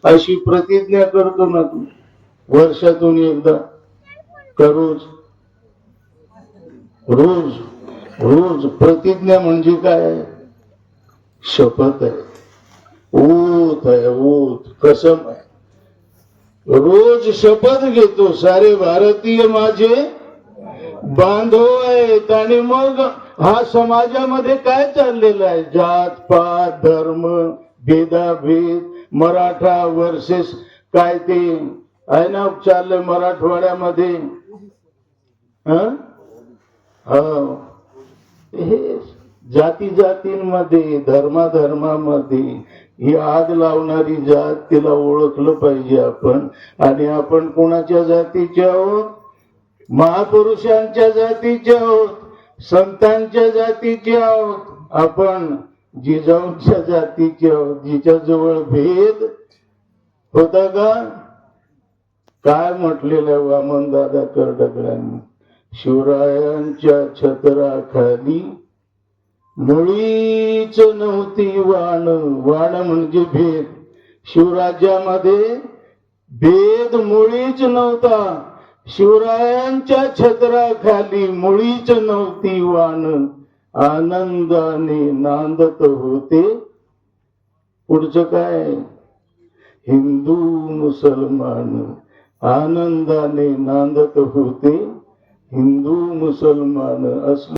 अशी प्रतिज्ञा करतो ना तू वर्षातून एकदा का रोज रोज रोज प्रतिज्ञा म्हणजे काय शपथ आहे ओथ आहे ओथ कसम आहे रोज शपथ घेतो सारे भारतीय माझे बांधव आहेत आणि मग हा समाजामध्ये काय चाललेला आहे जात पात धर्म भेदाभेद मराठा वर्सेस काय ते आहे ना चाललंय मराठवाड्यामध्ये हे जाती जातींमध्ये धर्माधर्मामध्ये ही आग लावणारी जात तिला ओळखलं पाहिजे आपण आणि आपण कोणाच्या जातीचे आहोत महापुरुषांच्या जातीचे आहोत संतांच्या जातीचे आहोत आपण जिजाऊंच्या जातीचे आहोत जिच्या जवळ भेद होता का काय म्हटलेलं आहे वामन दादा कर्डकरांनी शिवरायांच्या छत्राखाली मुळीच नव्हती वाण वाण म्हणजे भेद शिवराज्यामध्ये भेद मुळीच नव्हता शिवरायांच्या छत्राखाली मुळीच नव्हती वाण आनंदाने नांदत होते पुढचं काय हिंदू मुसलमान आनंदाने नांदत होते हिंदू मुसलमान असले